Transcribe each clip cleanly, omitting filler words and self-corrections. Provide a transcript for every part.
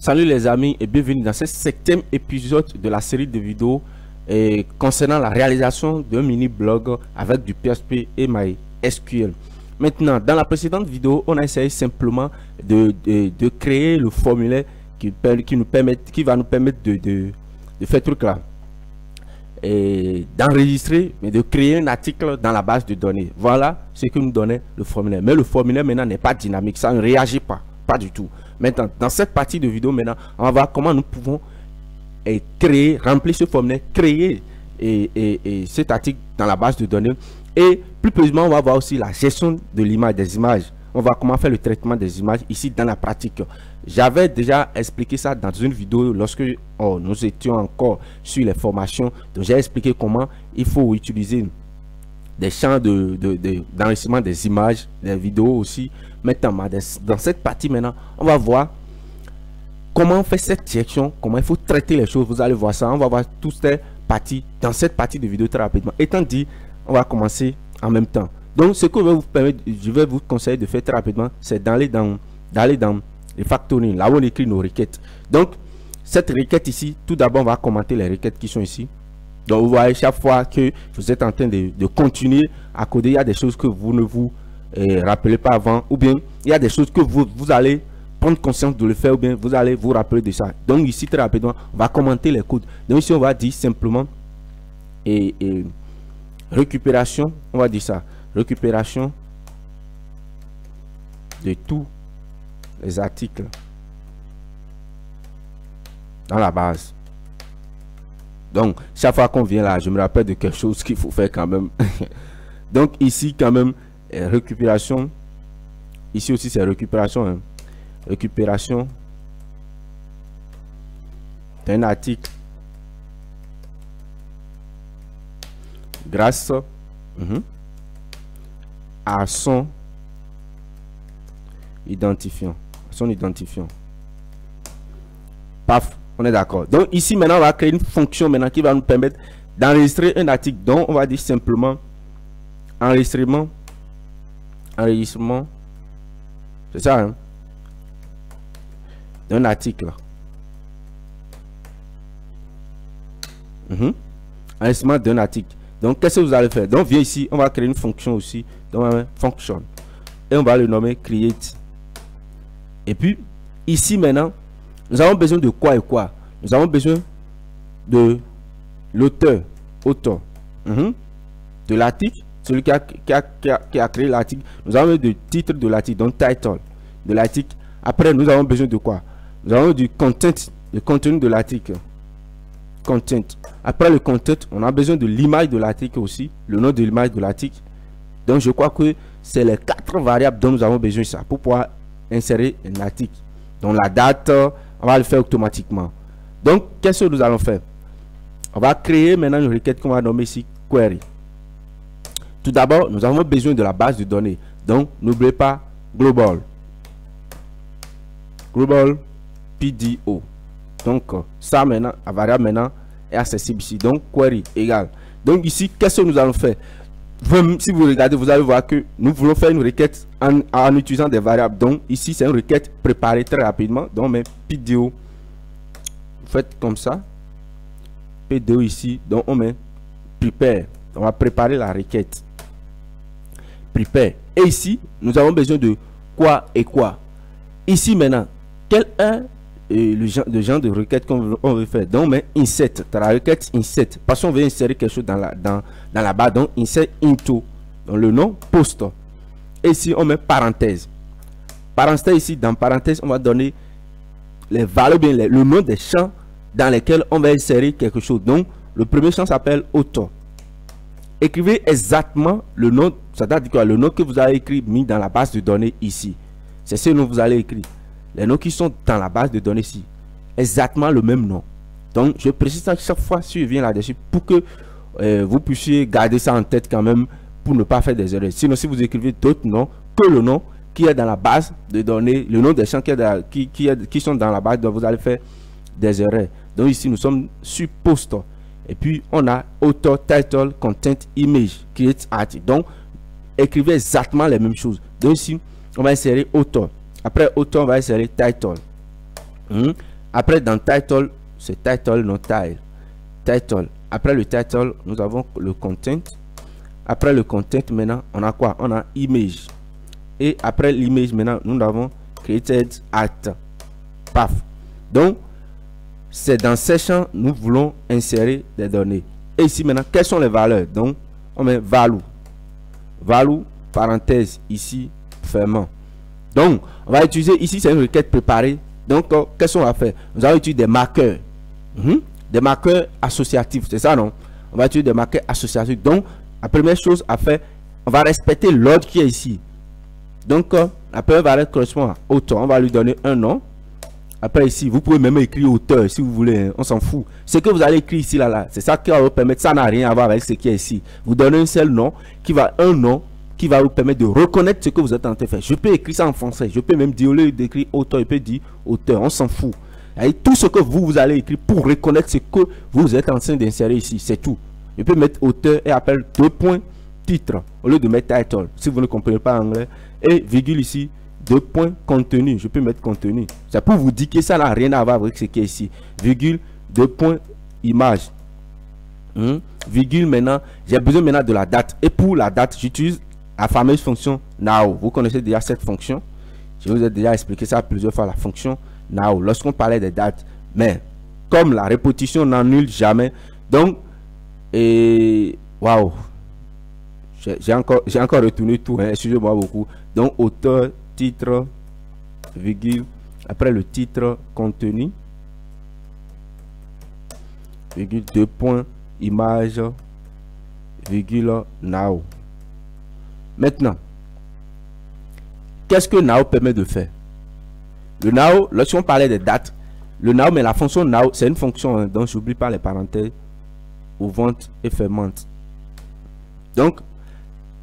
Salut les amis et bienvenue dans ce 7e épisode de la série de vidéos concernant la réalisation d'un mini blog avec du PHP et MySQL. Maintenant, dans la précédente vidéo, on a essayé simplement de créer le formulaire qui va nous permettre de faire truc là et d'enregistrer, mais de créer un article dans la base de données. Voilà ce que nous donnait le formulaire. Mais le formulaire maintenant n'est pas dynamique, ça ne réagit pas du tout. Maintenant, dans cette partie de vidéo, maintenant, on va voir comment nous pouvons créer, remplir ce formulaire, créer cet article dans la base de données. Et plus précisément, on va voir aussi la gestion de l'image, des images. On va comment faire le traitement des images ici dans la pratique. J'avais déjà expliqué ça dans une vidéo lorsque nous étions encore sur les formations. Donc, j'ai expliqué comment il faut utiliser des champs d'enregistrement des images, des vidéos aussi. Maintenant, dans cette partie maintenant, on va voir comment on fait cette gestion, comment il faut traiter les choses. Vous allez voir ça, on va voir toutes ces parties dans cette partie de vidéo très rapidement. Étant dit, on va commencer en même temps. Donc, ce que je vais vous conseiller de faire très rapidement, c'est d'aller dans les factoring, là où on écrit nos requêtes. Donc, cette requête ici, tout d'abord, on va commenter les requêtes qui sont ici. Donc, vous voyez, chaque fois que vous êtes en train de continuer à coder, il y a des choses que vous ne vous rappelez pas avant, ou bien il y a des choses que vous allez prendre conscience de le faire, ou bien vous allez vous rappeler de ça. Donc, ici, très rapidement, on va commenter les codes. Donc, ici, on va dire simplement récupération, on va dire ça, récupération de tous les articles dans la base. Donc, chaque fois qu'on vient là, je me rappelle de quelque chose qu'il faut faire quand même. Donc, ici, quand même, récupération. Ici aussi, c'est récupération. Hein. Récupération d'un article grâce à son identifiant. Paf. On est d'accord. Donc ici maintenant on va créer une fonction maintenant qui va nous permettre d'enregistrer un article. Donc on va dire simplement enregistrement. C'est ça hein? D'un article. Enregistrement d'un article. Donc qu'est-ce que vous allez faire? Donc viens ici, on va créer une fonction aussi. Donc function. Et on va le nommer create. Et puis ici maintenant nous avons besoin de quoi et quoi? Nous avons besoin de l'auteur, de l'article, celui qui a créé l'article. Nous avons besoin du titre de l'article, donc title de l'article. Après, nous avons besoin de quoi? Nous avons du content, le contenu de l'article. Content. Après le content, on a besoin de l'image de l'article aussi, le nom de l'image de l'article. Donc, je crois que c'est les 4 variables dont nous avons besoin de ça pour pouvoir insérer un article. Donc, la date, on va le faire automatiquement. Donc, qu'est-ce que nous allons faire? On va créer maintenant une requête qu'on va nommer ici query. Tout d'abord, nous avons besoin de la base de données. Donc, n'oubliez pas global PDO. Donc, ça maintenant, la variable maintenant est accessible ici. Donc, query égale. Donc, ici, qu'est-ce que nous allons faire? Si vous regardez, vous allez voir que nous voulons faire une requête en utilisant des variables. Donc ici c'est une requête préparée très rapidement. Donc on met PDO, vous faites comme ça, PDO ici. Donc on met prepare, on va préparer la requête, prepare. Et ici nous avons besoin de quoi et quoi. Ici maintenant, quel est le genre de requête qu'on veut faire? Donc on met insert, la requête insert, parce qu'on veut insérer quelque chose dans la barre. Donc insert into, donc le nom post. Et ici on met parenthèse. Parenthèse ici, dans parenthèse on va donner les valeurs, bien le nom des champs dans lesquels on va insérer quelque chose. Donc le premier champ s'appelle auteur. Écrivez exactement le nom, c'est-à-dire quoi, le nom que vous avez écrit mis dans la base de données ici. C'est ce nom que vous allez écrire. Les noms qui sont dans la base de données ici, exactement le même nom. Donc je précise ça chaque fois si je viens là-dessus pour que vous puissiez garder ça en tête quand même pour ne pas faire des erreurs. Sinon, si vous écrivez d'autres noms que le nom qui est dans la base de données, le nom des champs qui sont dans la base, donc vous allez faire des erreurs. Donc ici nous sommes sur post et puis on a author, title, content, image, create article. Donc écrivez exactement les mêmes choses. Donc ici on va insérer author. Après author, on va insérer title. Après, dans title, c'est title, non tile. Title. Après le title, nous avons le content. Après le content, maintenant, on a quoi? On a image. Et après l'image, maintenant, nous avons created at. Paf. Donc, c'est dans ces champs, nous voulons insérer des données. Et ici, maintenant, quelles sont les valeurs? Donc, on met value. Value, parenthèse, ici, fermant. Donc, on va utiliser, ici, c'est une requête préparée. Donc, qu'est-ce qu'on va faire? Nous allons utiliser des marqueurs. Des marqueurs associatifs, c'est ça, non? On va utiliser des marqueurs associatifs. Donc, la première chose à faire, on va respecter l'ordre qui est ici. Donc, la première valeur correspond à auteur. On va lui donner un nom. Après, ici, vous pouvez même écrire auteur si vous voulez. Hein, on s'en fout. Ce que vous allez écrire ici, là, c'est ça qui va vous permettre. Ça n'a rien à voir avec ce qui est ici. Vous donnez un seul nom un nom qui va vous permettre de reconnaître ce que vous êtes en train de faire. Je peux écrire ça en français. Je peux même dire, au lieu d'écrire auteur, je peux dire auteur. On s'en fout. Et tout ce que vous allez écrire pour reconnaître ce que vous êtes en train d'insérer ici, c'est tout. Je peux mettre auteur et après 2 points titre au lieu de mettre title si vous ne comprenez pas anglais, et virgule ici 2 points contenu. Je peux mettre contenu. C'est pour vous dire que ça n'a rien à voir avec ce qui est ici. Virgule 2 points image. Virgule maintenant, j'ai besoin maintenant de la date. Et pour la date, j'utilise la fameuse fonction now. Vous connaissez déjà cette fonction. Je vous ai déjà expliqué ça plusieurs fois, la fonction now, lorsqu'on parlait des dates. Mais comme la répétition n'annule jamais, donc, et waouh, j'ai encore retourné tout, hein, excusez-moi beaucoup. Donc, auteur, titre, virgule, après le titre, contenu, virgule, 2 points, image, virgule, now. Maintenant, qu'est-ce que now permet de faire? Le now, lorsqu'on parlait des dates, le now, mais la fonction now, c'est une fonction, hein, donc j'oublie pas les parenthèses, ouvrante et fermante. Donc,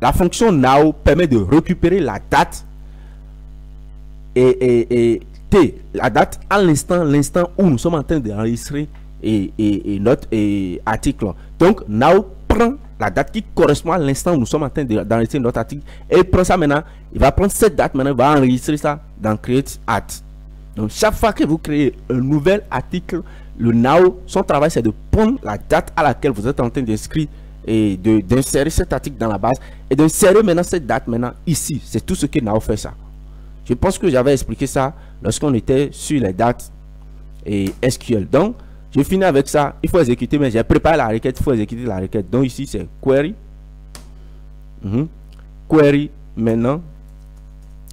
la fonction now permet de récupérer la date et la date à l'instant où nous sommes en train d'enregistrer notre article. Donc, now prend la date qui correspond à l'instant où nous sommes en train d'enregistrer notre article et il prend ça maintenant, il va prendre cette date maintenant, il va enregistrer ça dans Create Art. Donc, chaque fois que vous créez un nouvel article, le now, son travail c'est de prendre la date à laquelle vous êtes en train d'inscrire et d'insérer cet article dans la base et d'insérer maintenant cette date maintenant ici. C'est tout ce que now fait ça. Je pense que j'avais expliqué ça lorsqu'on était sur les dates et SQL. Donc, je finis avec ça. Il faut exécuter, mais j'ai préparé la requête. Il faut exécuter la requête. Donc, ici, c'est query. Query. Maintenant,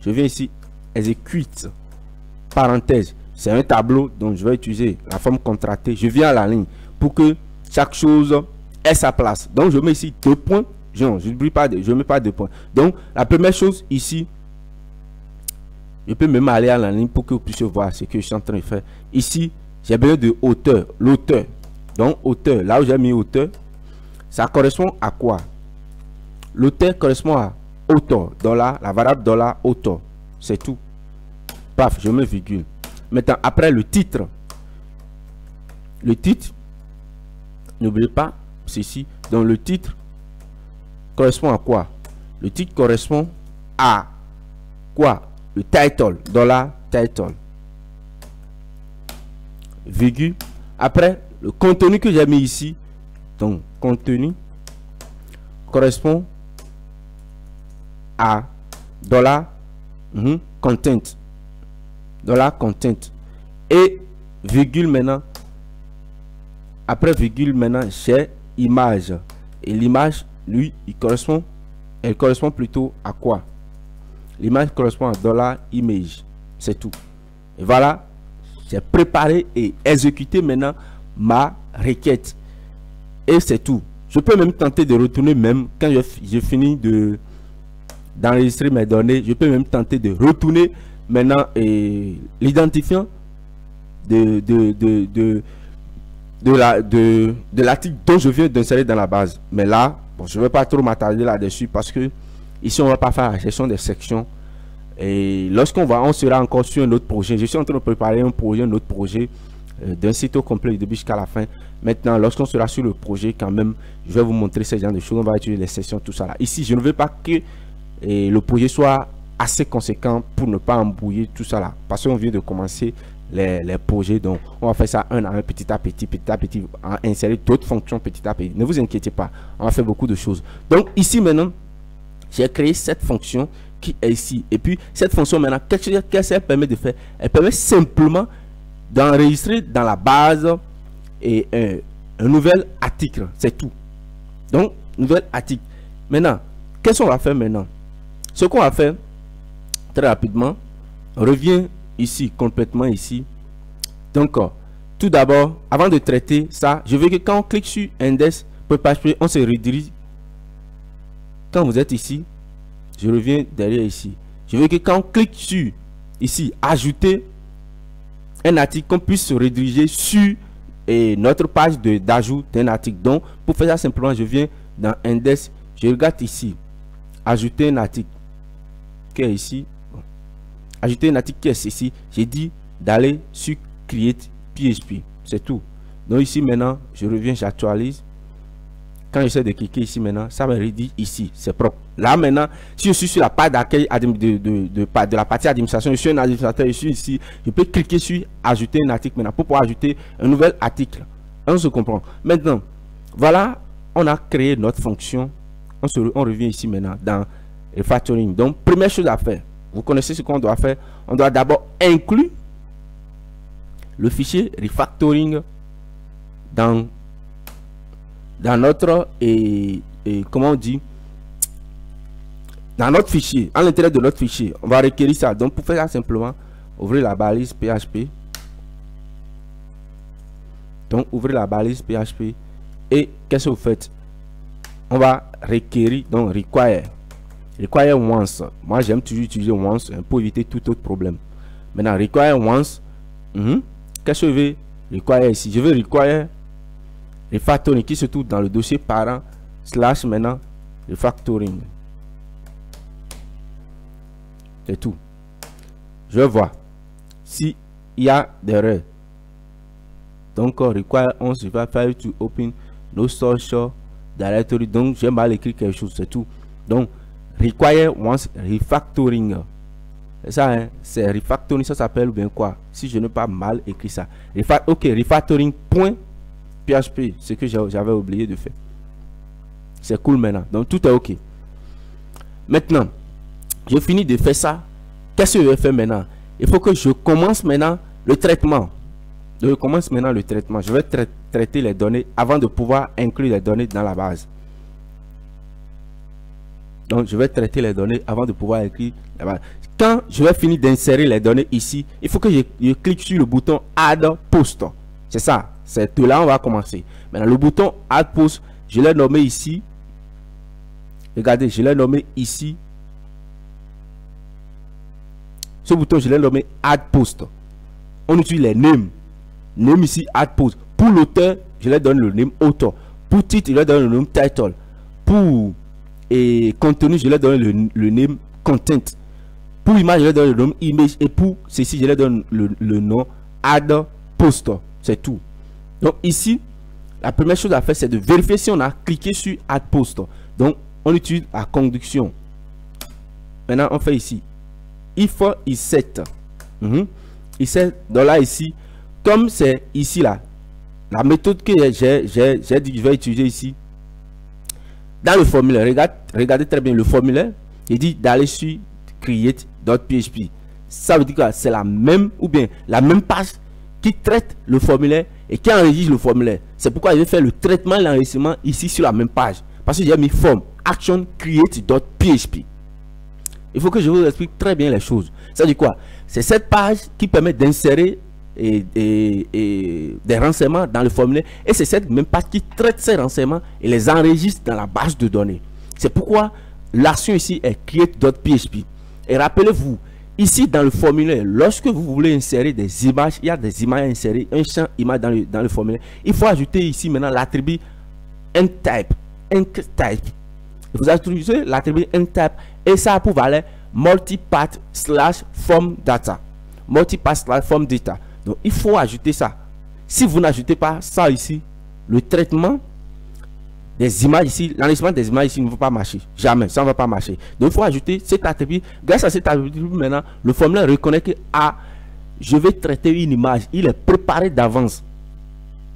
je viens ici, exécute. Parenthèse. C'est un tableau, donc je vais utiliser la forme contractée. Je viens à la ligne pour que chaque chose ait sa place. Donc, je mets ici 2 points. Je ne mets pas 2 points. Donc, la première chose ici, je peux même aller à la ligne pour que vous puissiez voir ce que je suis en train de faire. Ici, j'ai besoin de auteur, l'auteur. Donc, auteur, là où j'ai mis auteur, ça correspond à quoi? L'auteur correspond à auteur, dollar, la variable dollar auteur. C'est tout. Paf, je mets virgule. Maintenant, après le titre, n'oubliez pas ceci. Donc, le titre correspond à quoi? Le titre correspond à quoi? Le title, dollar title. Virgule. Après, le contenu que j'ai mis ici, donc contenu correspond à dollar content. Dollar content. Et virgule maintenant. Après virgule maintenant, j'ai image. Et l'image, lui, elle correspond plutôt à quoi? L'image correspond à dollar image. C'est tout. Et voilà. J'ai préparé et exécuté maintenant ma requête. Et c'est tout. Je peux même tenter de retourner même quand j'ai fini d'enregistrer mes données. Je peux même tenter de retourner maintenant l'identifiant de l'article dont je viens d'insérer dans la base. Mais là, bon, je ne vais pas trop m'attarder là-dessus parce que ici, on ne va pas faire la gestion des sections. Et on sera encore sur un autre projet. Je suis en train de préparer un autre projet d'un site au complet du début jusqu'à la fin. Maintenant, lorsqu'on sera sur le projet, quand même, je vais vous montrer ce genre de choses. On va utiliser les sessions, tout ça là. Ici, je ne veux pas que le projet soit assez conséquent pour ne pas embrouiller tout ça là. Parce qu'on vient de commencer les projets. Donc, on va faire ça un à un, petit à petit, insérer d'autres fonctions petit à petit. Ne vous inquiétez pas, on va faire beaucoup de choses. Donc, ici maintenant, j'ai créé cette fonction qui est ici. Et puis, cette fonction maintenant, qu'est-ce qu'elle permet de faire? Elle permet simplement d'enregistrer dans la base et un nouvel article. C'est tout. Donc, nouvel article. Maintenant, qu'est-ce qu'on va faire maintenant? Ce qu'on va faire, très rapidement, on revient ici, complètement ici. Donc, tout d'abord, avant de traiter ça, je veux que quand on clique sur index.php, on se redirige. Quand vous êtes ici, je reviens derrière ici. Je veux que quand on clique sur ici, ajouter un article, qu'on puisse se rediriger sur notre page d'ajout d'un article. Donc, pour faire ça simplement, je viens dans index, je regarde ici, ajouter un article qui est ici. Bon. Ajouter un article qui est ici. J'ai dit d'aller sur create PHP. C'est tout. Donc ici maintenant, je reviens, j'actualise. Quand j'essaie de cliquer ici maintenant, ça me redit ici, c'est propre. Là maintenant, si je suis sur la page d'accueil de la partie administration, je suis un administrateur, je suis ici, je peux cliquer sur ajouter un article maintenant pour pouvoir ajouter un nouvel article. On se comprend. Maintenant, voilà, on a créé notre fonction. On revient ici maintenant dans refactoring. Donc, première chose à faire, vous connaissez ce qu'on doit faire. On doit d'abord inclure le fichier refactoring dans notre comment on dit, dans notre fichier, à l'intérieur de notre fichier. On va requérir ça. Donc pour faire ça simplement, ouvrez la balise PHP. Donc ouvrez la balise PHP et qu'est-ce que vous faites? On va requérir, donc require once. Moi j'aime toujours utiliser once pour éviter tout autre problème. Maintenant require once. Qu'est-ce que je vais require ici? Je vais require refactoring qui se trouve dans le dossier parent / maintenant refactoring. C'est tout. Je vais voir s'il y a des erreurs. Donc require on se va faire to open no social directory. Donc j'ai mal écrit quelque chose, c'est tout. Donc require once refactoring. Et ça hein, c'est refactoring, ça s'appelle ou bien quoi? Si je n'ai pas mal écrit ça. Refactoring point PHP, ce que j'avais oublié de faire. C'est cool maintenant. Donc tout est ok. Maintenant, j'ai fini de faire ça. Qu'est-ce que je vais faire maintenant? Il faut que je commence maintenant le traitement. Je commence maintenant le traitement. Je vais traiter les données avant de pouvoir inclure les données dans la base. Donc je vais traiter les données avant de pouvoir inclure la base. Quand je vais finir d'insérer les données ici, il faut que je clique sur le bouton Add Post. C'est ça. C'est tout là, on va commencer. Maintenant, le bouton Add Post, je l'ai nommé ici. Regardez, je l'ai nommé ici. Ce bouton, je l'ai nommé Add Post. On utilise les names. Name ici, Add Post. Pour l'auteur, je lui donne le name author. Pour titre, je lui donne le name title. Pour contenu, je lui donne le name content. Pour image, je lui donne le nom image. Et pour ceci, je lui donne le nom Add Post. C'est tout. Donc ici, la première chose à faire, c'est de vérifier si on a cliqué sur Add Post. Donc, on utilise la conduction. Maintenant, on fait ici. If is set. Ici, donc là, ici, comme c'est ici, là, la méthode que j'ai dit que je vais utiliser ici, dans le formulaire, regardez très bien le formulaire, il dit d'aller sur create.php. Ça veut dire que c'est la même, ou bien la même page qui traite le formulaire et qui enregistre le formulaire. C'est pourquoi je vais faire le traitement et l'enregistrement ici sur la même page. Parce que j'ai mis form action create.php. Il faut que je vous explique très bien les choses. Ça veut dire quoi? C'est cette page qui permet d'insérer des renseignements dans le formulaire. Et c'est cette même page qui traite ces renseignements et les enregistre dans la base de données. C'est pourquoi l'action ici est create.php. Et rappelez-vous, ici dans le formulaire, lorsque vous voulez insérer des images, il y a des images à insérer, un champ image dans le formulaire. Il faut ajouter ici maintenant l'attribut EncType. Vous ajoutez l'attribut EncType et ça a pour valeur multipath/form data. Multipath/form data. Donc il faut ajouter ça. Si vous n'ajoutez pas ça ici, le traitement des images ici, l'enregistrement des images ici ne va pas marcher. Jamais, ça ne va pas marcher. Donc il faut ajouter cet attribut. Grâce à cet attribut maintenant, le formulaire reconnaît que je vais traiter une image, il est préparé d'avance.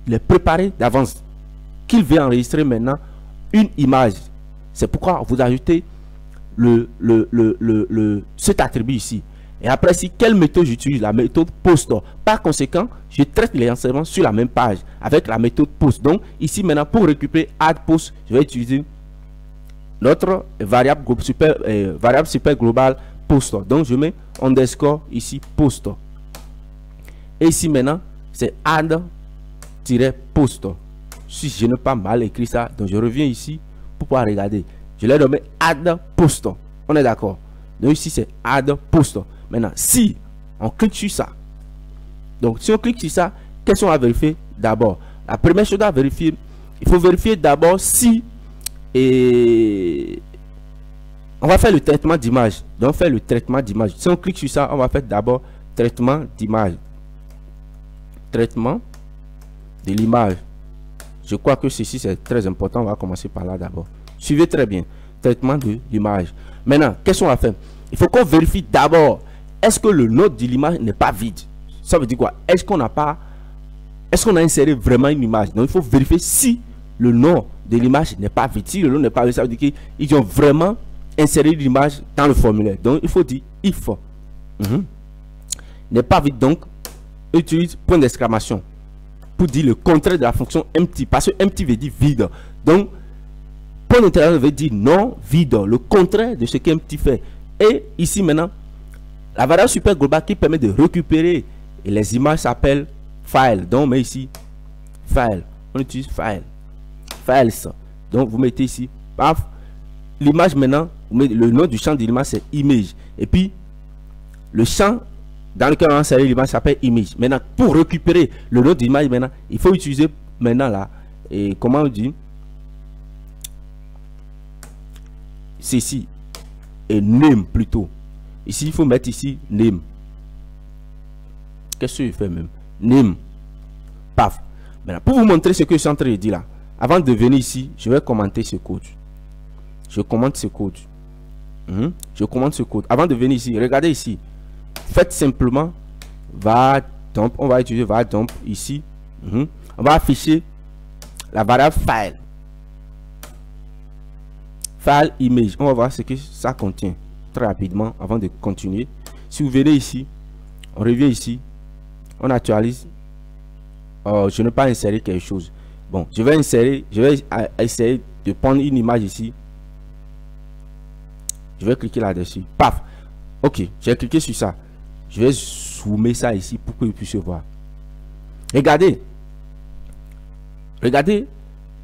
Il est préparé d'avance qu'il veut enregistrer maintenant une image. C'est pourquoi vous ajoutez cet attribut ici. Et après, si quelle méthode j'utilise? La méthode post. Par conséquent, je traite les renseignements sur la même page avec la méthode post. Donc ici maintenant, pour récupérer add post, je vais utiliser notre variable super global post. Donc je mets underscore ici post. Et ici maintenant, c'est add-post. Si je n'ai pas mal écrit ça, donc je reviens ici pour pouvoir regarder. Je l'ai nommé add post. On est d'accord? Donc ici c'est add post. Maintenant, si on clique sur ça, donc si on clique sur ça, qu'est-ce qu'on va vérifier d'abord? La première chose à vérifier, il faut vérifier d'abord si on va faire le traitement d'image. Donc faire le traitement d'image. Si on clique sur ça, on va faire d'abord traitement d'image. Traitement de l'image. Je crois que ceci c'est très important. On va commencer par là d'abord. Suivez très bien. Traitement de l'image. Maintenant, qu'est-ce qu'on va faire? Il faut qu'on vérifie d'abord, est-ce que le nom de l'image n'est pas vide? Ça veut dire quoi? Est-ce qu'on a inséré vraiment une image? Donc il faut vérifier si le nom de l'image n'est pas vide. Si le nom n'est pas vide, ça veut dire qu'ils ont vraiment inséré l'image dans le formulaire. Donc il faut dire if n'est pas vide. Donc utilise point d'exclamation pour dire le contraire de la fonction empty, parce que empty veut dire vide. Donc point d'interrogation veut dire non vide, le contraire de ce qu'empty fait. Et ici maintenant, la variable super globale qui permet de récupérer les images s'appelle file. Donc on met ici file, on utilise file, files. Donc vous mettez ici paf, l'image maintenant, vous mettez le nom du champ de l'image c'est image, et puis le champ dans lequel on a inséré l'image s'appelle image. Maintenant pour récupérer le nom de l'image, maintenant il faut utiliser maintenant là, et comment on dit ceci, et name plutôt. Ici il faut mettre ici name. Qu'est-ce que je fais même? Name. Paf. Maintenant pour vous montrer ce que je suis en train de dire là, avant de venir ici, je vais commenter ce code. Je commente ce code. Je commente ce code. Avant de venir ici, regardez ici. Faites simplement var dump. On va utiliser var dump ici. On va afficher la variable file. File image. On va voir ce que ça contient très rapidement avant de continuer. Si vous venez ici, on revient ici, on actualise. Je n'ai pas inséré quelque chose. Bon, je vais essayer de prendre une image ici. Je vais cliquer là-dessus. Paf. Ok, j'ai cliqué sur ça. Je vais zoomer ça ici pour que vous puissiez voir. Regardez. Regardez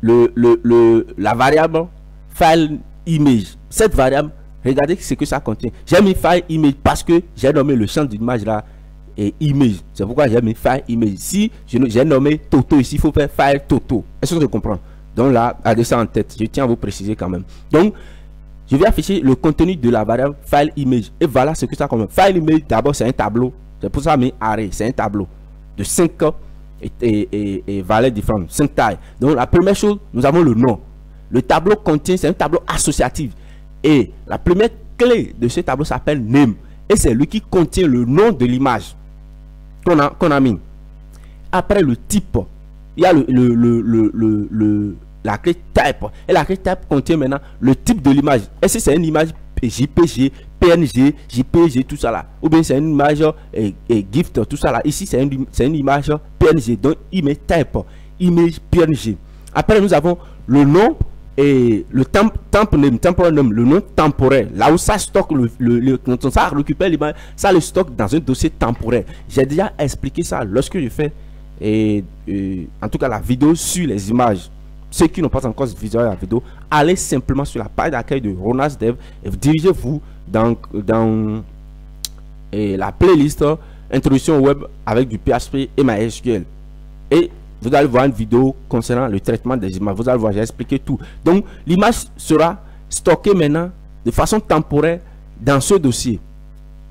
la variable file image. Cette variable, regardez ce que ça contient. J'ai mis file image parce que j'ai nommé le champ d'image là et image. C'est pourquoi j'ai mis file image. Si j'ai nommé Toto ici, il faut faire file Toto. Est-ce que je comprends? Donc là, gardez ça en tête. Je tiens à vous préciser quand même. Donc, je vais afficher le contenu de la variable file image. Et voilà ce que ça contient. File image, d'abord, c'est un tableau. C'est pour ça que j'ai mis array. C'est un tableau de 5 et valeurs différentes, 5 tailles. Donc, la première chose, nous avons le nom. Le tableau contient, c'est un tableau associatif. Et la première clé de ce tableau s'appelle name. Et c'est lui qui contient le nom de l'image qu'on a mis. Après le type, il y a la clé type. Et la clé type contient maintenant le type de l'image. Est-ce que c'est une image JPG, PNG, JPG, tout ça là? Ou bien c'est une image GIF, tout ça là? Ici, c'est une image PNG. Donc, il met type, image PNG. Après, nous avons le nom et le temporal name, le nom temporaire. Là où ça stocke, quand ça récupère l'image, ça le stocke dans un dossier temporaire. J'ai déjà expliqué ça lorsque je fais, en tout cas, la vidéo sur les images. Ceux qui n'ont pas encore visualisé la vidéo, allez simplement sur la page d'accueil de Ronas Dev et dirigez-vous dans la playlist Introduction web avec du PHP et MySQL. Et vous allez voir une vidéo concernant le traitement des images. Vous allez voir, j'ai expliqué tout. Donc, l'image sera stockée maintenant de façon temporaire dans ce dossier.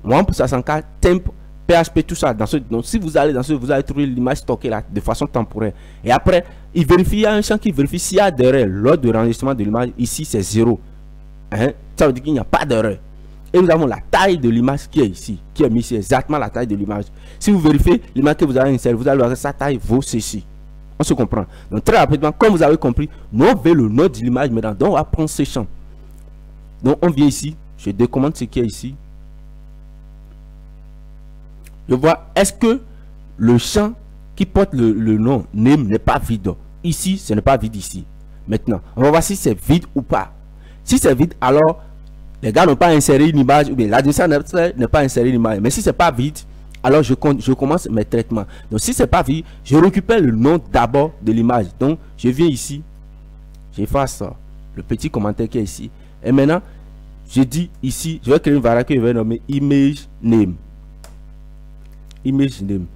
Moi, pour 64 temp, PHP, tout ça. Donc, si vous allez vous allez trouver l'image stockée là de façon temporaire. Et après, il vérifie, il y a un champ qui vérifie s'il y a d'erreur lors de l'enregistrement de l'image. Ici, c'est 0. Ça veut dire qu'il n'y a pas d'erreur. Et nous avons la taille de l'image qui est ici, qui est mise ici, exactement la taille de l'image. Si vous vérifiez l'image que vous avez insérée, vous allez voir que sa taille vaut ceci. On se comprend. Donc très rapidement, comme vous avez compris, nous on veut le nom de l'image maintenant. Donc on va prendre ce champ. Donc on vient ici, je décommande ce qui est ici. Je vois, est-ce que le champ qui porte le nom name n'est pas vide? Ici, ce n'est pas vide ici. Maintenant, on va voir si c'est vide ou pas. Si c'est vide, alors les gars n'ont pas inséré une image, ou bien l'adresseur n'est pas inséré une image. Mais si c'est pas vide, alors je commence mes traitements. Donc si c'est pas vide, je récupère le nom d'abord de l'image. Donc je viens ici, j'efface le petit commentaire qui est ici. Et maintenant, je dis ici, je vais créer une variable que je vais nommer image name. Image name.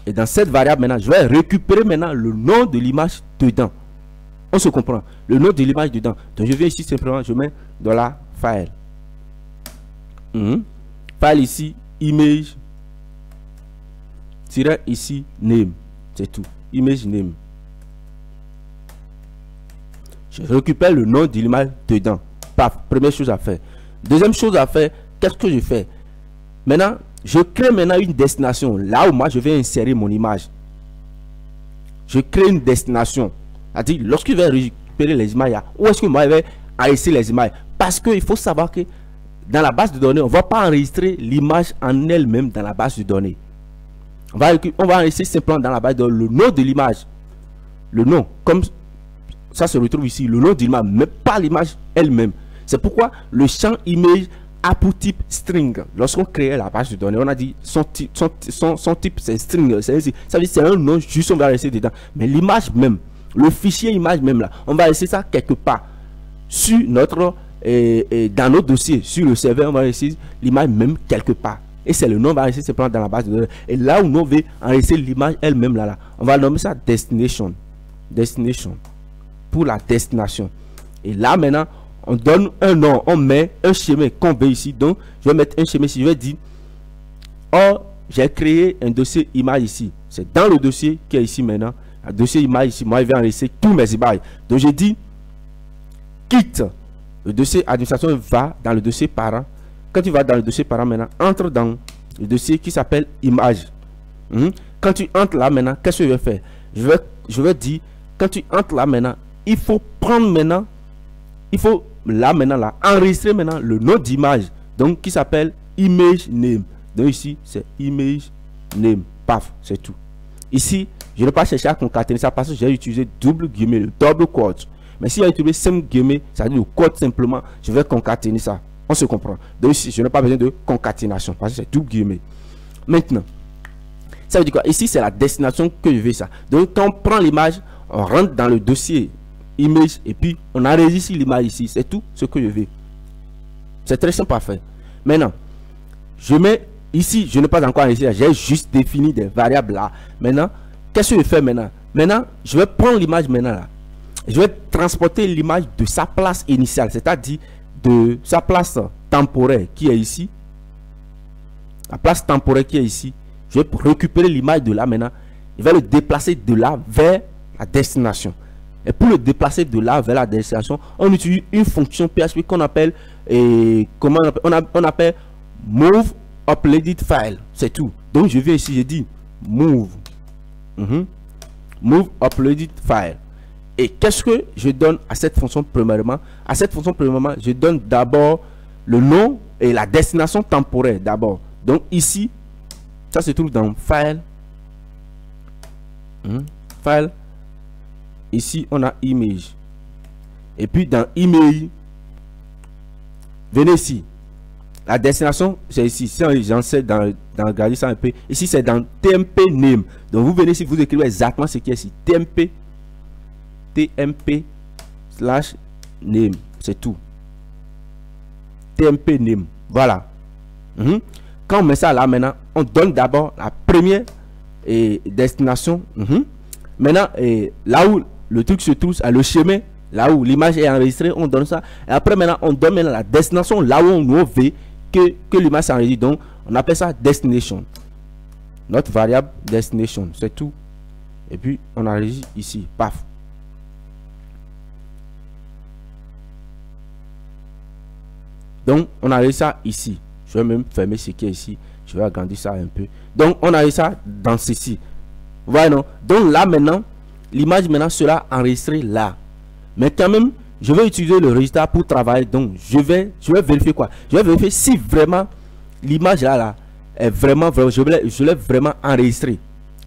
Et dans cette variable maintenant, je vais récupérer maintenant le nom de l'image dedans. On se comprend. Le nom de l'image dedans. Donc je viens ici simplement, je mets dans la file. File ici, image. Tiret ici, name. C'est tout. Image name. Je récupère le nom de l'image dedans. Paf, première chose à faire. Deuxième chose à faire, qu'est-ce que je fais? Maintenant, je crée maintenant une destination. Là où moi, je vais insérer mon image. Je crée une destination. C'est-à-dire, lorsque je vais récupérer les images, où est-ce que moi, je vais enregistrer les images? Parce qu'il faut savoir que dans la base de données, on ne va pas enregistrer l'image en elle-même dans la base de données. On va enregistrer simplement dans la base de données le nom de l'image. Le nom, comme ça se retrouve ici, le nom de l'image, mais pas l'image elle-même. C'est pourquoi le champ image a pour type string. Lorsqu'on crée la base de données, on a dit son type c'est string. Ça veut dire c'est un nom, juste on va rester dedans. Mais l'image même, le fichier image même là, on va laisser ça quelque part sur notre dans notre dossier, sur le serveur, on va laisser l'image même quelque part. Et c'est le nom, on va rester simplement dans la base de données. Et là où on veut enregistrer l'image elle-même là, on va nommer ça destination. Destination. Pour la destination. Et là maintenant, on donne un nom, on met un schéma qu'on veut ici. Donc, je vais mettre un schéma ici. Je vais dire, oh, j'ai créé un dossier image ici. C'est dans le dossier qui est ici maintenant. Le dossier image ici, moi, je vais enregistrer tous mes images. Donc, je dis, quitte. Le dossier administration va dans le dossier parent. Quand tu vas dans le dossier parent maintenant, entre dans le dossier qui s'appelle image. Quand tu entres là maintenant, qu'est-ce que je vais faire? Je vais dire, quand tu entres là maintenant, il faut prendre maintenant, il faut là maintenant là enregistrer maintenant le nom d'image, donc qui s'appelle image name. Donc ici c'est image name. Paf, c'est tout. Ici je ne vais pas chercher à concaténer ça parce que j'ai utilisé double guillemets, le double quote. Mais si j'ai utilisé simple guillemets, ça veut dire le quote simplement, je vais concaténer ça. On se comprend. Donc ici je n'ai pas besoin de concaténation parce que c'est double guillemets. Maintenant ça veut dire quoi? Ici c'est la destination que je veux ça. Donc quand on prend l'image, on rentre dans le dossier image et puis on enregistre l'image ici. C'est tout ce que je veux. C'est très simple à faire. Maintenant je mets ici, je n'ai pas encore enregistré, j'ai juste défini des variables là. Maintenant qu'est-ce que je fais maintenant? Maintenant je vais prendre l'image maintenant là, je vais transporter l'image de sa place initiale, c'est-à-dire de sa place temporaire qui est ici, la place temporaire qui est ici. Je vais récupérer l'image de là maintenant, je vais le déplacer de là vers la destination. Et pour le déplacer de là vers la destination, on utilise une fonction PHP qu'on appelle comment on appelle move uploaded file. C'est tout. Donc je viens ici, je dis move move uploaded file. Et qu'est-ce que je donne à cette fonction premièrement? À cette fonction premièrement, je donne d'abord le nom et la destination temporaire d'abord. Donc ici, ça se trouve dans file. File. Ici, on a image. Et puis dans image, venez ici. La destination, c'est ici. Si j'en sais dans regarder ça un peu. Ici, c'est dans TMP name. Donc vous venez ici, vous écrivez exactement ce qui est ici. TMP slash name. C'est tout. TMP name. Voilà. Quand on met ça là maintenant, on donne d'abord la première destination. Maintenant, là où le truc se trouve, le chemin, là où l'image est enregistrée, on donne ça. Et après maintenant, on donne maintenant la destination, là où on veut que l'image s'enregistre. Donc, on appelle ça destination. Notre variable destination, c'est tout. Et puis, on enregistre ici. Paf. Donc, on a ça ici. Je vais même fermer ce qui est ici. Je vais agrandir ça un peu. Donc, on a ça dans ceci. Voilà, non? Donc, là, maintenant, l'image, maintenant, sera enregistrée là. Mais quand même, je vais utiliser le résultat pour travailler. Donc, je vais vérifier quoi? Je vais vérifier si vraiment l'image là est vraiment, je l'ai vraiment enregistré.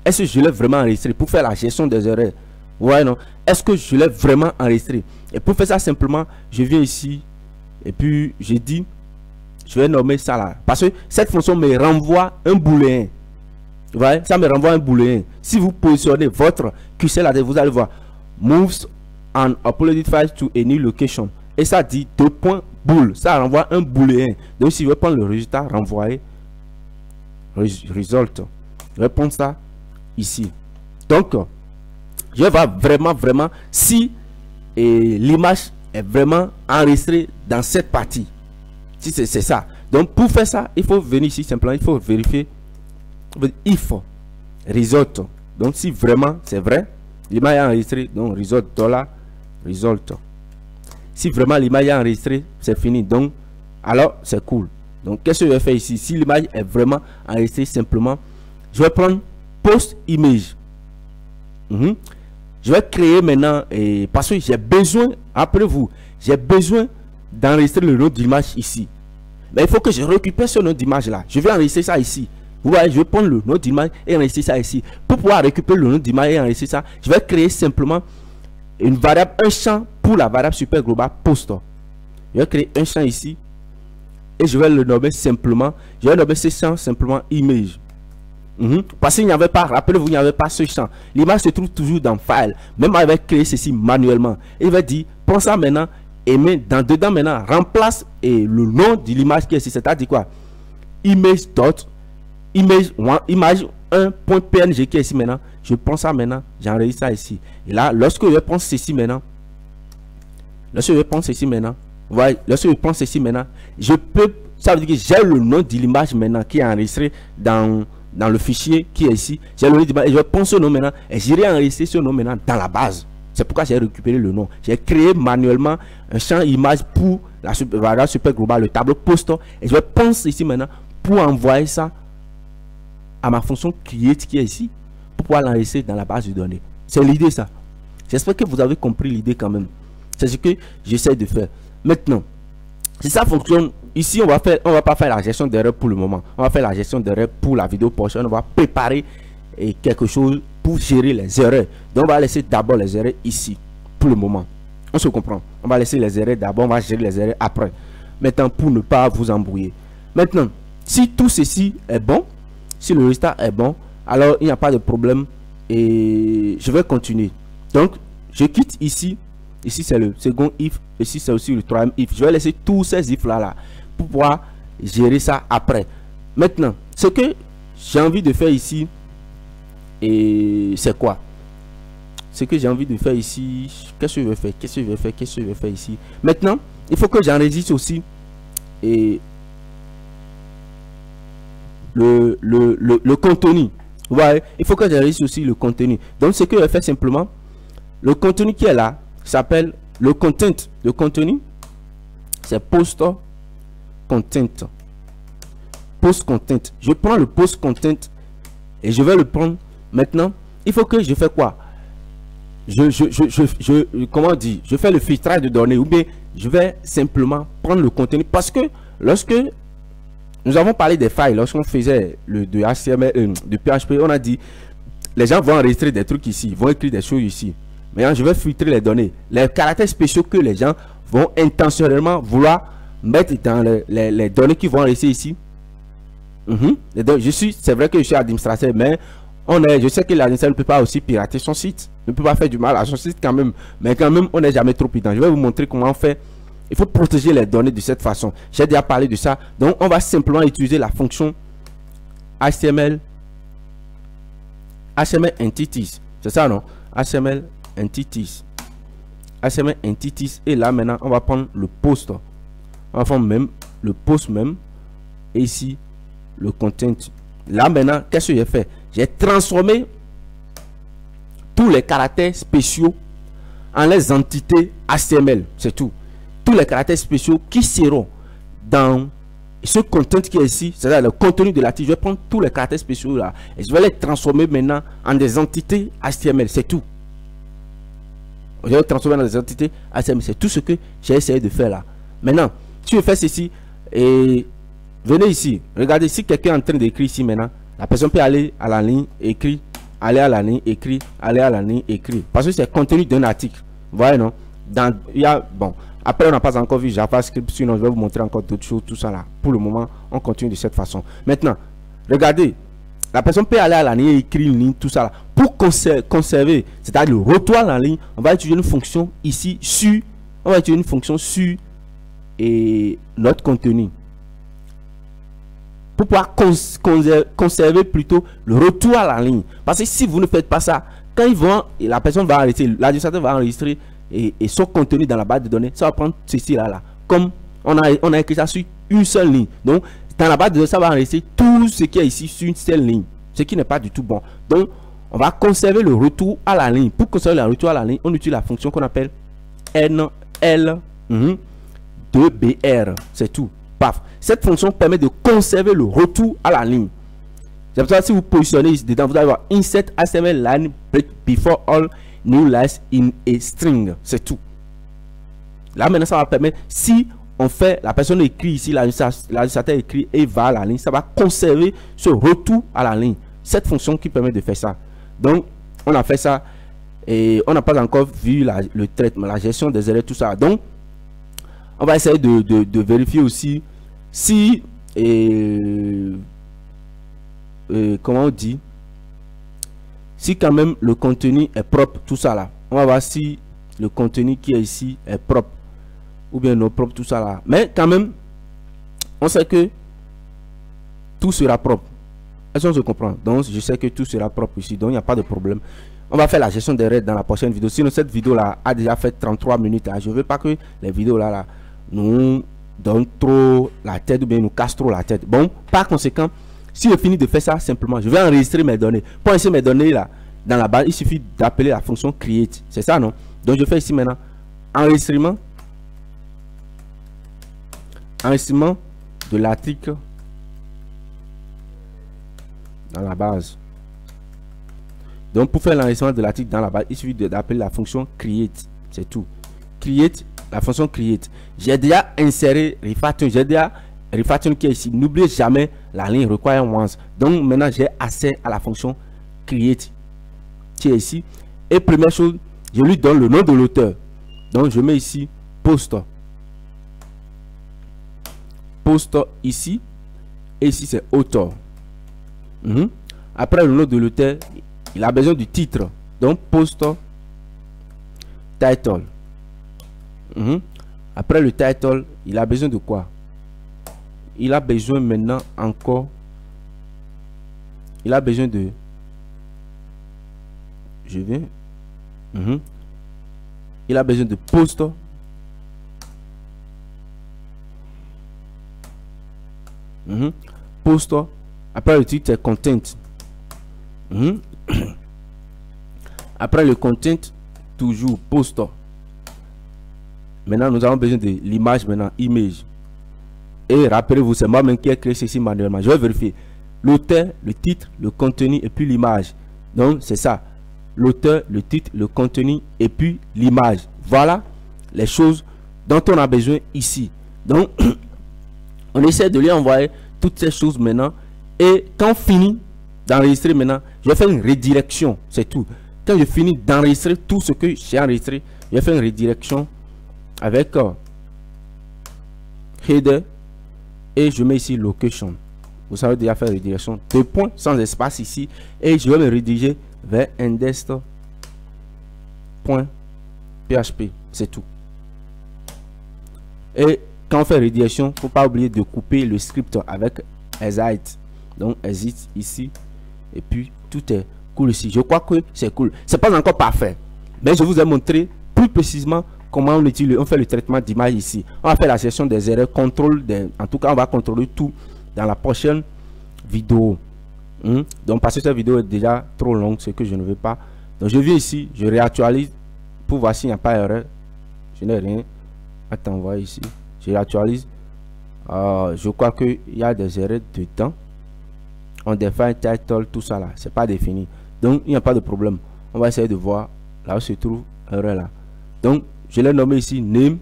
Est-ce que je l'ai vraiment enregistré pour faire la gestion des erreurs? Ouais, non? Est-ce que je l'ai vraiment enregistré? Et pour faire ça simplement, je viens ici et puis je dis, je vais nommer ça là. Parce que cette fonction me renvoie un booléen. Vous voyez? Ça me renvoie un booléen. Si vous positionnez votre QC là, vous allez voir moves and uploaded file to any location. Et ça dit deux points bool. Ça renvoie un booléen. Donc si je veux prendre le résultat, renvoyer result. Je vais prendre ça ici. Donc, je vais voir vraiment si l'image est vraiment enregistrée dans cette partie. Si c'est ça. Donc, pour faire ça, il faut venir ici simplement. Il faut vérifier if result. Donc, si vraiment c'est vrai, l'image est enregistrée. Donc, result. Si vraiment l'image est enregistrée, c'est fini. Donc, alors, c'est cool. Donc, qu'est-ce que je vais faire ici? Si l'image est vraiment enregistrée, simplement, je vais prendre post image. Je vais créer maintenant, parce que j'ai besoin, après vous, j'ai besoin d'enregistrer le nom d'image ici. Mais il faut que je récupère ce nom d'image là. Je vais enregistrer ça ici. Vous voyez, je vais prendre le nom d'image et enregistrer ça ici. Pour pouvoir récupérer le nom d'image et enregistrer ça, je vais créer simplement une variable, un champ pour la variable super globale post. Je vais créer un champ ici et je vais le nommer simplement, je vais nommer ce champ simplement image. Parce qu'il n'y avait pas, rappelez-vous, il n'y avait pas ce champ. L'image se trouve toujours dans file. Même avec créer ceci manuellement. Et il va dire, prends ça maintenant et mets dedans maintenant, remplace le nom de l'image qui est ici. C'est-à-dire quoi? Image 1.png qui est ici maintenant. Je prends ça maintenant, j'enregistre ça ici. Et là, lorsque je prends ceci maintenant, voilà, lorsque je prends ceci maintenant, je peux, ça veut dire que j'ai le nom de l'image maintenant qui est enregistré dans le fichier qui est ici. J'ai le nom d'image et je prends ce nom maintenant et j'irai enregistrer ce nom maintenant dans la base. C'est pourquoi j'ai récupéré le nom. J'ai créé manuellement un champ image pour la variable super globale, le tableau post, et je vais penser ici maintenant pour envoyer ça à ma fonction create qui est ici pour pouvoir l'enregistrer dans la base de données. C'est l'idée ça. J'espère que vous avez compris l'idée quand même. C'est ce que j'essaie de faire. Maintenant, si ça fonctionne, ici on va pas faire la gestion d'erreur pour le moment. On va faire la gestion d'erreur pour la vidéo prochaine. On va préparer quelque chose pour gérer les erreurs. Donc on va laisser d'abord les erreurs ici pour le moment. On se comprend. On va laisser les erreurs d'abord, on va gérer les erreurs après. Maintenant, pour ne pas vous embrouiller. Maintenant, si tout ceci est bon, si le résultat est bon, alors il n'y a pas de problème et je vais continuer. Donc je quitte ici. Ici c'est le second if, ici c'est aussi le troisième if. Je vais laisser tous ces if là pour pouvoir gérer ça après. Maintenant, ce que j'ai envie de faire ici, et c'est quoi? Ce que j'ai envie de faire ici, qu'est-ce que je vais faire? Qu'est-ce que je vais faire ici? Maintenant, il faut que j'enregistre aussi et le contenu. Vous voyez, il faut que j'enregistre aussi le contenu. Donc ce que je vais faire simplement, le contenu qui est là s'appelle le content. Le contenu, c'est post content. Post content. Je prends le post content et je vais le prendre. Maintenant, il faut que je fais quoi? Comment dire? Je fais le filtrage de données ou bien je vais simplement prendre le contenu parce que lorsque nous avons parlé des failles, lorsqu'on faisait de HTML, de PHP, on a dit les gens vont enregistrer des trucs ici, vont écrire des choses ici. Maintenant, je vais filtrer les données, les caractères spéciaux que les gens vont intentionnellement vouloir mettre dans les données qui vont rester ici. C'est vrai que je suis administrateur, mais je sais que l'administrateur ne peut pas aussi pirater son site, ne peut pas faire du mal à son site quand même, mais quand même on n'est jamais trop prudent. Je vais vous montrer comment on fait. Il faut protéger les données de cette façon. J'ai déjà parlé de ça. Donc on va simplement utiliser la fonction HTML entities. C'est ça, non? HTML entities. HTML entities. Et là maintenant on va prendre le post. On va prendre même le post même. Et ici le content. Là maintenant, qu'est-ce que j'ai fait? J'ai transformé tous les caractères spéciaux en les entités HTML. C'est tout. Tous les caractères spéciaux qui seront dans ce content qui est ici, c'est-à-dire le contenu de l'article. Je vais prendre tous les caractères spéciaux là et je vais les transformer maintenant en des entités HTML. C'est tout. Je vais les transformer dans des entités HTML. C'est tout ce que j'ai essayé de faire là. Maintenant, si je fais ceci et venez ici, regardez, si quelqu'un est en train d'écrire ici maintenant, la personne peut aller à la ligne écrit, aller à la ligne écrit, aller à la ligne écrit, parce que c'est le contenu d'un article. Vous voyez, non? Dans, il y a, bon, après on n'a pas encore vu JavaScript, sinon je vais vous montrer encore d'autres choses, tout ça là. Pour le moment, on continue de cette façon. Maintenant, regardez, la personne peut aller à la ligne écrit, une ligne, tout ça là. Pour conserver, c'est-à-dire le retour à la ligne, on va utiliser une fonction ici sur, on va utiliser une fonction sur et notre contenu. Pour pouvoir conserver plutôt le retour à la ligne. Parce que si vous ne faites pas ça, quand ils vont, et la personne va enregistrer, l'administrateur va enregistrer et son contenu dans la base de données, ça va prendre ceci là. Comme on a écrit ça sur une seule ligne. Donc, dans la base de données, ça va enregistrer tout ce qui est ici sur une seule ligne. Ce qui n'est pas du tout bon. Donc, on va conserver le retour à la ligne. Pour conserver le retour à la ligne, on utilise la fonction qu'on appelle NL2BR. C'est tout. Paf. Cette fonction permet de conserver le retour à la ligne. C'est pour ça que si vous positionnez ici dedans, vous allez voir insert HTML line break before all new lines in a string. C'est tout. Là maintenant, ça va permettre, si on fait, la personne écrit ici, l'administrateur écrit et va à la ligne, ça va conserver ce retour à la ligne. Cette fonction qui permet de faire ça. Donc, on a fait ça et on n'a pas encore vu le traitement, la gestion des erreurs, tout ça. Donc, on va essayer de vérifier aussi si, comment on dit, si quand même le contenu est propre, tout ça là. On va voir si le contenu qui est ici est propre ou bien non propre, tout ça là. Mais quand même, on sait que tout sera propre. Est-ce qu'on se comprend? Donc, je sais que tout sera propre ici, donc il n'y a pas de problème. On va faire la gestion des raids dans la prochaine vidéo. Sinon, cette vidéo là a déjà fait 33 minutes. Là. Je ne veux pas que les vidéos là nous donnent trop la tête ou bien nous cassent trop la tête. Bon, par conséquent, si je finis de faire ça simplement, je vais enregistrer mes données. Pour enregistrer mes données là, dans la base, il suffit d'appeler la fonction create. C'est ça, non? Donc, je fais ici maintenant enregistrement de l'article dans la base. Donc, pour faire l'enregistrement de l'article dans la base, il suffit d'appeler la fonction create. C'est tout. Create, la fonction create. J'ai déjà inséré refactoring. J'ai déjà refactoring qui est ici. N'oubliez jamais la ligne require once. Donc, maintenant, j'ai accès à la fonction create qui est ici. Et première chose, je lui donne le nom de l'auteur. Donc, je mets ici post. Post ici. Et ici, c'est auteur. Après le nom de l'auteur, il a besoin du titre. Donc, post title. Après le title, il a besoin de quoi? Il a besoin maintenant encore. Il a besoin de. Je vais. Il a besoin de post. Post. Après le titre, c'est content. Après le content, toujours post. Maintenant, nous avons besoin de l'image, maintenant, image. Et rappelez-vous, c'est moi-même qui ai créé ceci manuellement. Je vais vérifier l'auteur, le titre, le contenu et puis l'image. Donc, c'est ça. L'auteur, le titre, le contenu et puis l'image. Voilà les choses dont on a besoin ici. Donc, on essaie de lui envoyer toutes ces choses maintenant. Et quand on finit d'enregistrer maintenant, je vais faire une redirection. C'est tout. Quand je finis d'enregistrer tout ce que j'ai enregistré, je vais faire une redirection avec header et je mets ici location. Vous savez déjà faire redirection. 2 points sans espace ici et je vais me rediriger vers index.php. C'est tout. Et quand on fait redirection, faut pas oublier de couper le script avec exit. Donc exit ici et puis tout est cool ici. Je crois que c'est cool. C'est pas encore parfait, mais je vous ai montré plus précisément comment on utilise, on fait le traitement d'image ici. On va faire la gestion des erreurs, contrôle en tout cas on va contrôler tout dans la prochaine vidéo. Donc parce que cette vidéo est déjà trop longue, ce que je ne veux pas. Donc je viens ici, je réactualise pour voir s'il n'y a pas d'erreur. Je n'ai rien à t'envoyer ici. Je réactualise Je crois qu'il y a des erreurs dedans. On défine title, tout ça là, c'est pas défini. Donc il n'y a pas de problème. On va essayer de voir là où se trouve l'erreur là. Donc je l'ai nommé ici name,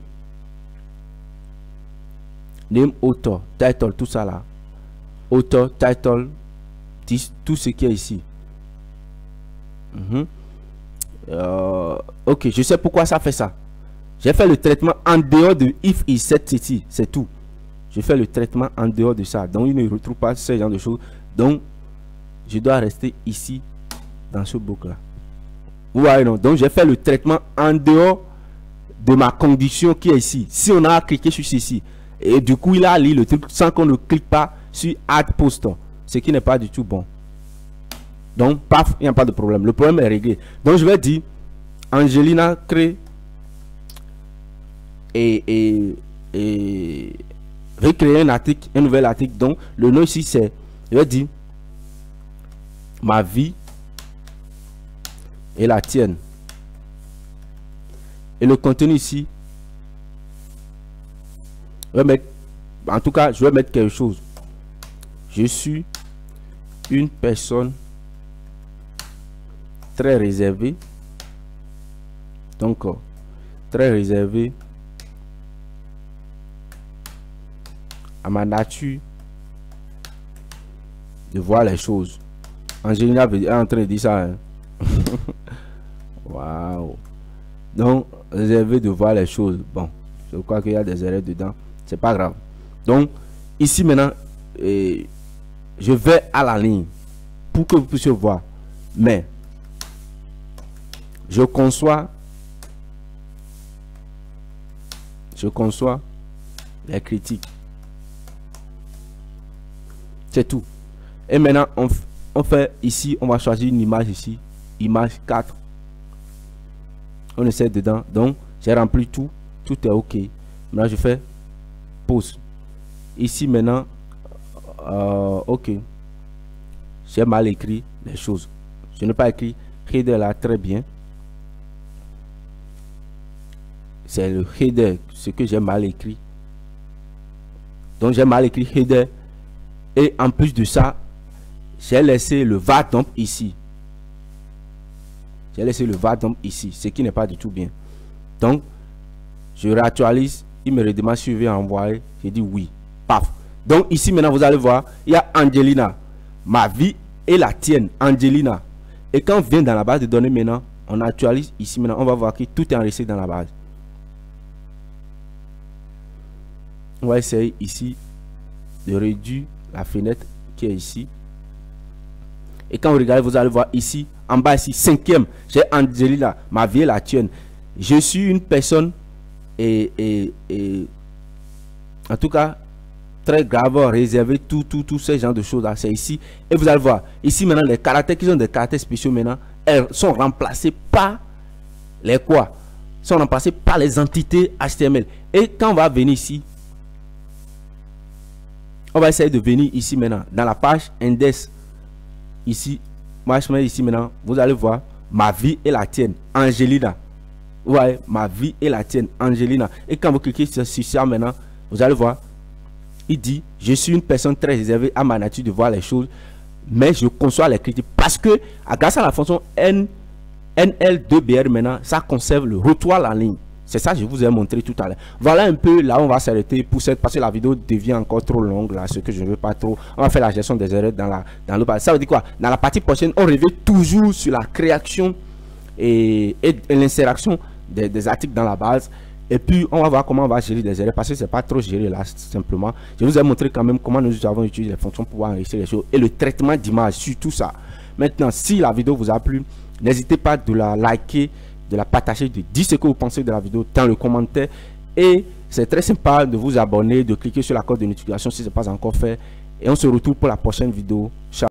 author, title, tout ça là. Author, title, tout ce qui est ici. Ok, je sais pourquoi ça fait ça. J'ai fait le traitement en dehors de if is set city, c'est tout. Je fais le traitement en dehors de ça. Donc il ne retrouve pas ce genre de choses. Donc je dois rester ici dans ce bloc là. Vous voyez, non? Donc j'ai fait le traitement en dehors de ma condition qui est ici. Si on a cliqué sur ceci et du coup il a lu le truc sans qu'on ne clique pas sur add post, ce qui n'est pas du tout bon. Donc paf, il n'y a pas de problème, le problème est réglé. Donc je vais dire Angelina crée et recréer un article, un nouvel article. Donc le nom ici c'est, je vais dire ma vie et la tienne. Et le contenu ici, je vais mettre, en tout cas, je vais mettre quelque chose. Je suis une personne très réservée. Donc, très réservée à ma nature de voir les choses. Angelina est en train de dire ça. Hein? Waouh. Donc, réservé de voir les choses. Bon, je crois qu'il y a des erreurs dedans. C'est pas grave. Donc, ici maintenant, je vais à la ligne pour que vous puissiez voir. Mais, je conçois les critiques. C'est tout. Et maintenant, on fait ici, on va choisir une image ici. Image 4. On essaie dedans. Donc, j'ai rempli tout. Tout est OK. Maintenant, je fais pause. Ici, maintenant, OK. J'ai mal écrit les choses. Je n'ai pas écrit header là très bien. C'est le header, ce que j'ai mal écrit. Donc, j'ai mal écrit header. Et en plus de ça, j'ai laissé le var_dump ici. J'ai laissé le var_dump ici, ce qui n'est pas du tout bien. Donc, je réactualise, il me redemande si je vais envoyer. J'ai dit oui. Paf. Donc, ici, maintenant, vous allez voir, il y a Angelina. Ma vie et la tienne, Angelina. Et quand on vient dans la base de données, maintenant, on actualise ici, maintenant, on va voir que tout est enregistré dans la base. On va essayer ici de réduire la fenêtre qui est ici. Et quand vous regardez, vous allez voir ici, en bas ici, 5e, j'ai Angelina, ma vie est la tienne. Je suis une personne et en tout cas très grave, réservé, tout ce genre de choses là, c'est ici. Et vous allez voir, ici maintenant, les caractères qui sont des caractères spéciaux maintenant, elles sont remplacés par les quoi? Sont remplacés par les entités HTML. Et quand on va venir ici, on va essayer de venir ici maintenant, dans la page index. Ici, moi je mets ici maintenant, vous allez voir, ma vie et la tienne, Angelina. Ouais, ma vie et la tienne, Angelina. Et quand vous cliquez sur ça maintenant, vous allez voir, il dit, je suis une personne très réservée à ma nature de voir les choses, mais je conçois les critiques. Parce que, grâce à la fonction NL2BR maintenant, ça conserve le retour en ligne. C'est ça que je vous ai montré tout à l'heure. Voilà un peu là où on va s'arrêter pour cette, parce que la vidéo devient encore trop longue là, ce que je ne veux pas trop. On va faire la gestion des erreurs dans le bas. Ça veut dire quoi? Dans la partie prochaine, on revient toujours sur la création et l'insération des articles dans la base. Et puis on va voir comment on va gérer les erreurs, parce que c'est pas trop géré là simplement. Je vous ai montré quand même comment nous avons utilisé les fonctions pour pouvoir enregistrer les choses et le traitement d'image sur tout ça. Maintenant, si la vidéo vous a plu, n'hésitez pas de la liker, de la partager, de dire ce que vous pensez de la vidéo dans le commentaire. Et c'est très sympa de vous abonner, de cliquer sur la cloche de notification si ce n'est pas encore fait. Et on se retrouve pour la prochaine vidéo. Ciao.